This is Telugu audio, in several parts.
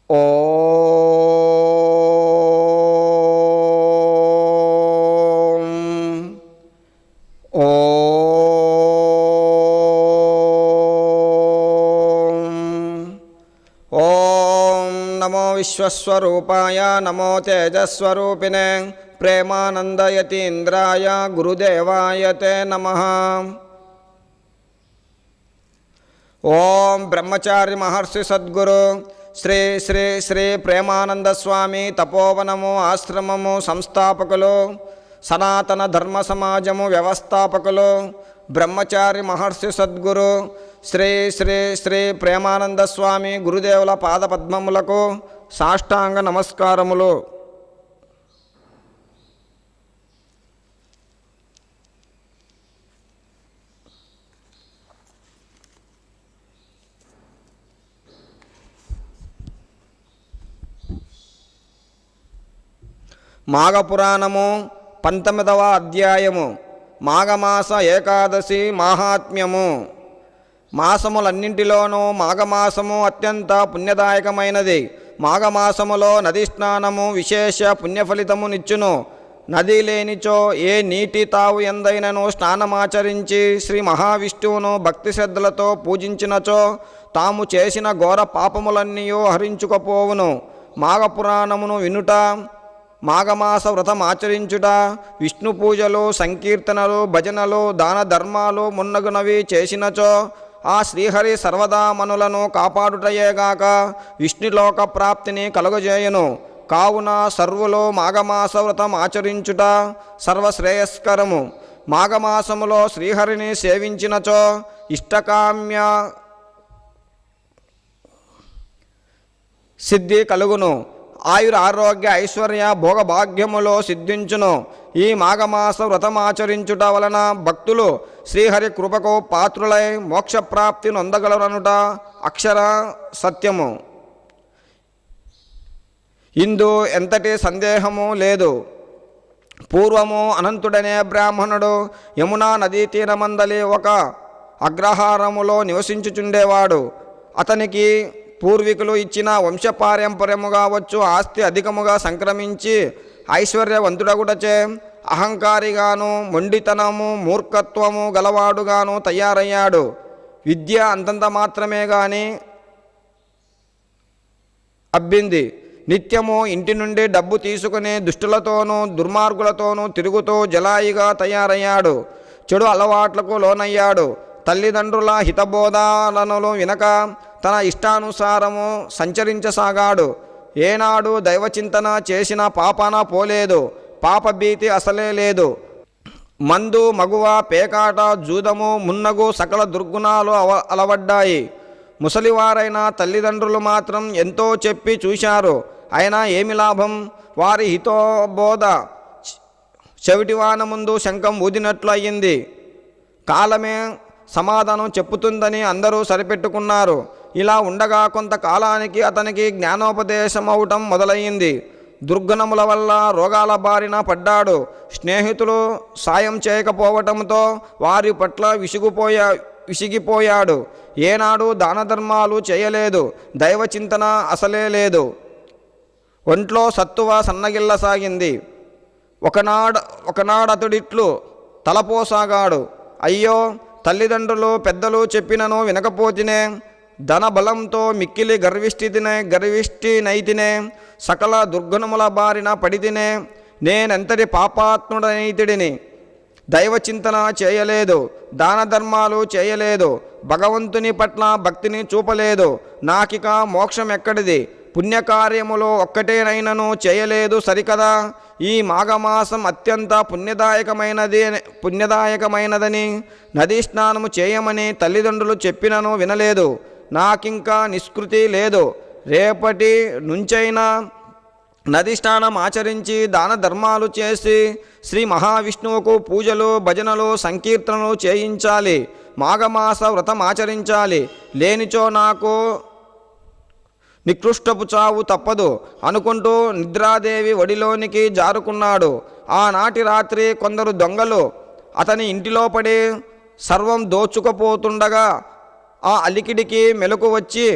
ఓం ఓం నమో విశ్వస్వరూపాయ నమో తేజస్వరూపిణే ప్రేమానందయతీంద్రాయ గురుదేవాయ తే నమః. ఓం బ్రహ్మచారి మహర్షి సద్గురు శ్రీ శ్రీ శ్రీ ప్రేమానంద స్వామి తపోవనము ఆశ్రమము సంస్థాపకులు, సనాతన ధర్మ సమాజము వ్యవస్థాపకులు, బ్రహ్మచారి మహర్షి సద్గురు శ్రీ శ్రీ శ్రీ ప్రేమానంద స్వామి గురుదేవుల పాదపద్మములకు సాష్టాంగ నమస్కారములు. మాఘపురాణము 19వ అధ్యాయము. మాఘమాస ఏకాదశి మాహాత్మ్యము. మాసములన్నింటిలోనూ మాఘమాసము అత్యంత పుణ్యదాయకమైనది. మాఘమాసములో నదీ స్నానము విశేష పుణ్యఫలితమునిచ్చును. నది లేనిచో ఏ నీటి తావు ఎందైనను స్నానమాచరించి శ్రీ మహావిష్ణువును భక్తి శ్రద్ధలతో పూజించినచో తాము చేసిన ఘోర పాపములన్నీ హరించుకపోవును. మాఘపురాణమును వినుట, మాఘమాస వ్రతం ఆచరించుట, విష్ణు పూజలు, సంకీర్తనలు, భజనలు, దాన ధర్మాలు మున్నగునవి చేసినచో ఆ శ్రీహరి సర్వదా మనులను కాపాడుటయేగాక విష్ణులోక ప్రాప్తిని కలుగజేయును. కావున సర్వులు మాఘమాస వ్రతం ఆచరించుట సర్వశ్రేయస్కరము. మాఘమాసములో శ్రీహరిని సేవించినచో ఇష్టకామ్య సిద్ధి కలుగును. ఆయురారోగ్య ఐశ్వర్య భోగభాగ్యములో సిద్ధించును. ఈ మాఘమాస వ్రతమాచరించుట వలన భక్తులు శ్రీహరి కృపకు పాత్రులై మోక్షప్రాప్తి నొందగలరనుట అక్షర సత్యము. ఇందు ఎంతటి సందేహము లేదు. పూర్వము అనంతుడనే బ్రాహ్మణుడు యమునా నదీ తీరమందలి ఒక అగ్రహారములో నివసించుచుండేవాడు. అతనికి పూర్వీకులు ఇచ్చిన వంశపారంపర్యముగా వచ్చు ఆస్తి అధికముగా సంక్రమించి ఐశ్వర్యవంతుడగుటచే అహంకారిగాను, మొండితనము, మూర్ఖత్వము గలవాడుగాను తయారయ్యాడు. విద్య అంతంత మాత్రమే గాని అబ్బింది. నిత్యము ఇంటి నుండి డబ్బు తీసుకుని దుష్టులతోనూ దుర్మార్గులతోనూ తిరుగుతూ జలాయిగా తయారయ్యాడు. చెడు అలవాట్లకు లోనయ్యాడు. తల్లిదండ్రుల హితబోధాలను వినక తన ఇష్టానుసారము సంచరించసాగాడు. ఏనాడు దైవచింతన చేసిన పాపాన పోలేదు. పాపభీతి అసలే లేదు. మందు, మగువ, పేకాట, జూదము మున్నగు సకల దుర్గుణాలు అలవడ్డాయి. ముసలివారైన తల్లిదండ్రులు మాత్రం ఎంతో చెప్పి చూశారు. అయినా ఏమి లాభం? వారి హితోబోధ చెవిటివాన ముందు శంఖం ఊదినట్లు అయ్యింది. కాలమే సమాధానం చెప్పుతుందని అందరూ సరిపెట్టుకున్నారు. ఇలా ఉండగా కొంతకాలానికి అతనికి జ్ఞానోపదేశం అవటం మొదలయ్యింది. దుర్గుణముల వల్ల రోగాల బారిన పడ్డాడు. స్నేహితులు సాయం చేయకపోవటంతో వారి పట్ల విసిగిపోయాడు. ఏనాడు దాన ధర్మాలు చేయలేదు. దైవచింతన అసలే లేదు. ఒంట్లో సత్తువ సన్నగిల్లసాగింది. ఒకనాడతడిట్లు తలపోసాగాడు. అయ్యో, తల్లిదండ్రులు పెద్దలు చెప్పినను వినకపోతినే, ధన బలంతో మిక్కిలి గర్విష్ఠినైతినే, సకల దుర్గుణముల బారిన పడితినే, నేనెంతటి పాపాత్ముడనైతిడిని. దైవచింతన చేయలేదు, దాన ధర్మాలు చేయలేదు, భగవంతుని పట్ల భక్తిని చూపలేదు. నాకిక మోక్షం ఎక్కడిది? పుణ్యకార్యములో ఒక్కటేనైనను చేయలేదు సరికదా. ఈ మాఘమాసం అత్యంత పుణ్యదాయకమైనదని నదీ స్నానము చేయమని తల్లిదండ్రులు చెప్పినను వినలేదు. నాకింకా నిష్కృతి లేదు. రేపటి నుంచైనా నది స్నానం ఆచరించి దాన ధర్మాలు చేసి శ్రీ మహావిష్ణువుకు పూజలు, భజనలు, సంకీర్తనలు చేయించాలి. మాఘమాస వ్రతం ఆచరించాలి. లేనిచో నాకు నికృష్టపు చావు తప్పదు అనుకుంటూ నిద్రాదేవి ఒడిలోనికి జారుకున్నాడు. ఆనాటి రాత్రి కొందరు దొంగలు అతని ఇంటిలో పడి సర్వం దోచుకుపోతుండగా ఆ అలికిడికి మెలకు వచ్చి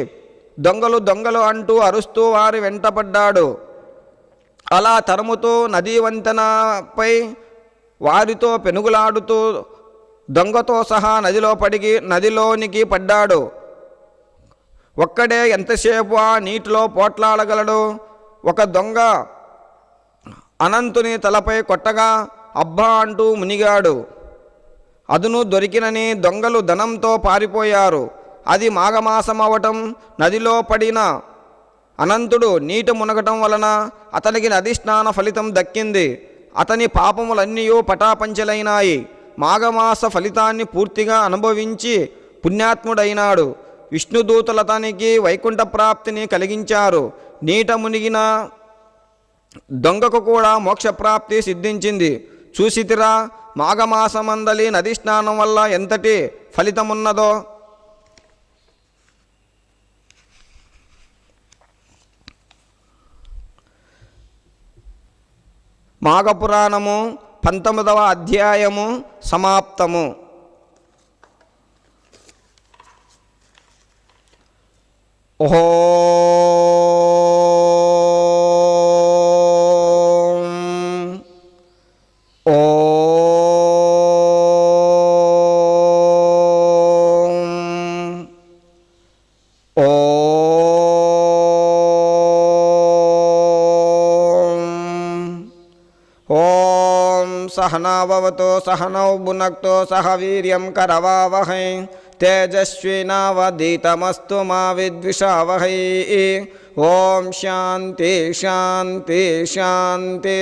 దొంగలు దొంగలు అంటూ అరుస్తూ వారి వెంటపడ్డాడు. అలా తరుముతూ నదీ వంతెనపై వారితో పెనుగులాడుతూ దొంగతో సహా నదిలోనికి పడ్డాడు. ఒక్కడే ఎంతసేపు ఆ నీటిలో పోట్లాడగలడు? ఒక దొంగ అనంతుని తలపై కొట్టగా అబ్బా అంటూ మునిగాడు. అదును దొరికినని దొంగలు ధనంతో పారిపోయారు. అది మాఘమాసం అవటం, నదిలో పడిన అనంతుడు నీటి మునగటం వలన అతనికి నది స్నాన ఫలితం దక్కింది. అతని పాపములన్నీ పటాపంచలైనాయి. మాఘమాస ఫలితాన్ని పూర్తిగా అనుభవించి పుణ్యాత్ముడైనాడు. విష్ణుదూతలు అతనికి వైకుంఠ ప్రాప్తిని కలిగించారు. నీట మునిగిన దొంగకు కూడా మోక్షప్రాప్తి సిద్ధించింది. చూసితిరా మాఘమాసమందలి నది స్నానం వల్ల ఎంతటి ఫలితమున్నదో. మాఘపురాణము 19వ అధ్యాయము సమాప్తము. ఓహో सहनाववतो सहनौ भुनक्तो सह वीर्यं करवावहै तेजस्विनावधीतमस्तु मा विद्विषावहै। ओम शांति शांति शांति।